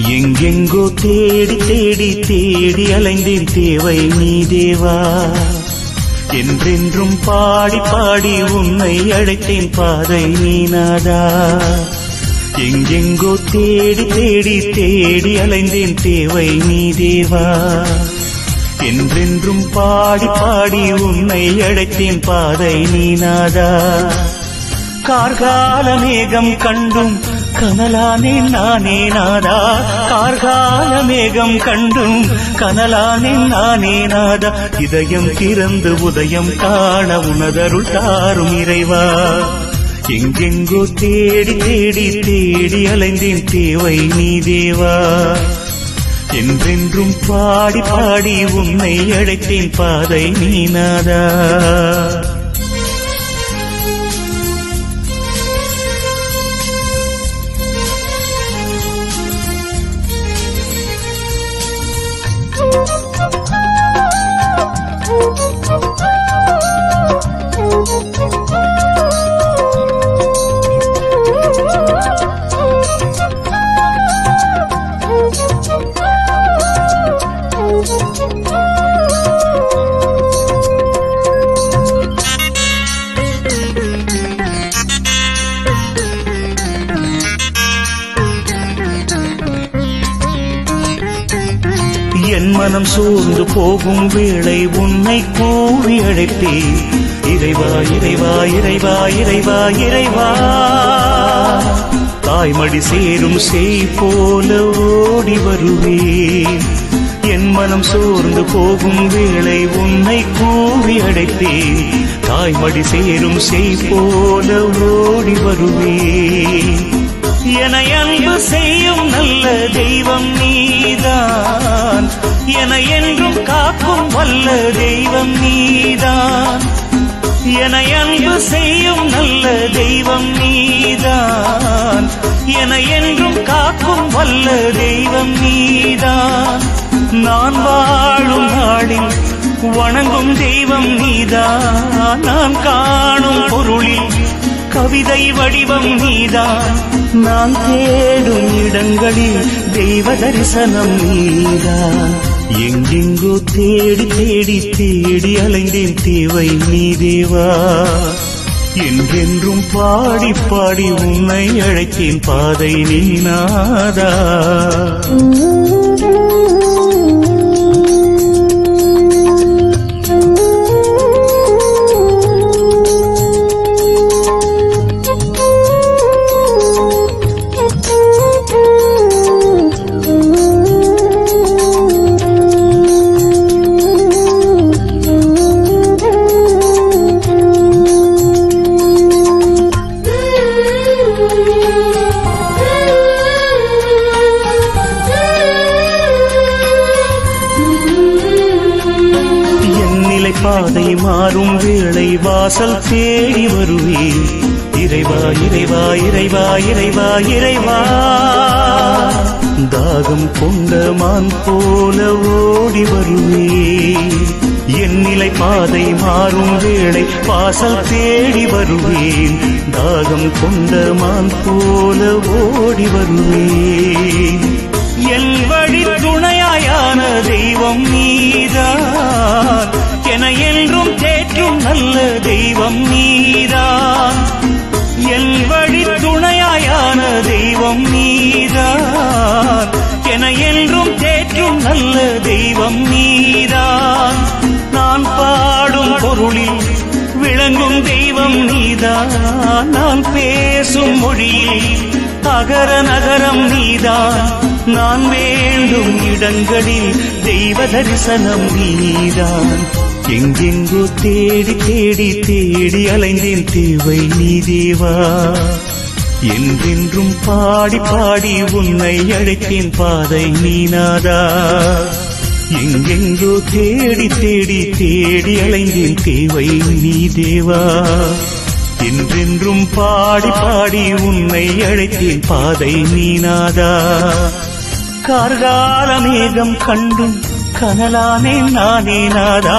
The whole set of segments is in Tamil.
எங்கெங்கோ தேடி தேடி தேடி அலைந்தேன் தேவை நீ தேவா. என்றென்றும் பாடி பாடி உன்னை அழைத்தேன் பாதை நீ நாதா. எங்கெங்கோ தேடி தேடி தேடி அலைந்தேன் தேவை நீ தேவா. என்றென்றும் பாடி பாடி உன்னை அழைத்தேன் பாதை நீ நாதா. கார்கால மேகம் கண்டும் கனலானேன் நானே நாதா. கார்கால மேகம் கண்டும் கனலானேன் நானே நாதா. இதயம் திறந்து உதயம் காண உனதருள் தாரும் இறைவா. எங்கெங்கோ தேடி தேடி தேடி அலைந்தேன் தேவை நீ தேவா. என்றென்றும் பாடி பாடி உன்னை அழைத்தேன் பாதை நீ நாதா. என் மனம் சோர்ந்து போகும் வேளை உன்னை கூவி அழைத்தேன். இறைவா இறைவா இறைவா இறைவா இறைவா. தாய்மடி சேரும் செய் போல ஓடி வருவேன். என் மனம் சோர்ந்து போகும் வேளை உன்னை கூவி அழைத்தேன். தாய்மடி சேரும் செய் போல ஓடி வருவேன். என அன்பு செய்யும் நல்ல தெய்வம் நீதான். என என்றும் காக்கும் வல்ல தெய்வம் நீதான். என அன்பு செய்யும் நல்ல தெய்வம் நீதான். என என்றும் காக்கும் வல்ல தெய்வம் நீதான். நான் வாழும் நாளில் வணங்கும் தெய்வம் நீதான். நான் காணும் பொருளில் கவிதை வடிவம் நீதான். நான் தேடும் இடங்களில் தெய்வ தரிசனம் நீதான். எங்கெங்கோ தேடி தேடி தேடி அலைந்தேன் தேவை நீ தேவா. என்றென்றும் பாடி பாடி உன்னை அழைத்தேன் பாதை நீ நாதா. பாதை மாறும் வேளை வாசல் தேடி வருவேன். இறைவா இறைவா இறைவா இறைவா இறைவா. தாகம் கொண்ட மான் போல ஓடி வருவேன். என் நிலை பாதை மாறும் வேளை வாசல் தேடி வருவேன். தாகம் கொண்ட மான் போல ஓடி வருவேன். என் வழி துணையாயான தெய்வம் நீதான். என என்றும் தேற்றும் நல்ல தெய்வம் நீதான். என் வழி துணையாயான தெய்வம் நீதான். என என்றும் தேற்றும் நல்ல தெய்வம் நீதான். நான் பாடும் பொருளில் விளங்கும் தெய்வம் நீதான். நான் பேசும் மொழியில் அகர நகரம் நீதான். நான் வேண்டும் இடங்களில் தெய்வ தரிசனம் நீதான். எங்கெங்கோ தேடி தேடி தேடி அலைந்தேன் தேவை நீ தேவா. என்றென்றும் பாடி பாடி உன்னை அழைத்தேன் பாதை நீ நாதா. எங்கெங்கோ தேடி தேடி தேடி அலைந்தேன் தேவை நீ தேவா. என்றென்றும் பாடி பாடி உன்னை அழைத்தேன் பாதை நீ நாதா. கார்கால மேகம் கண்டும் கனலானேன் நானே நாதா.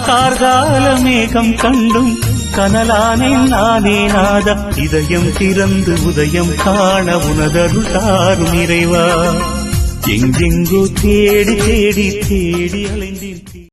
கார்கால மேகம் கண்டும் கனலானேன் நானே நாதா. இதயம் திறந்து உதயம் காண உனதருள் தாரும் இறைவா. எங்கெங்கோ தேடி தேடி தேடி அலைந்தேன்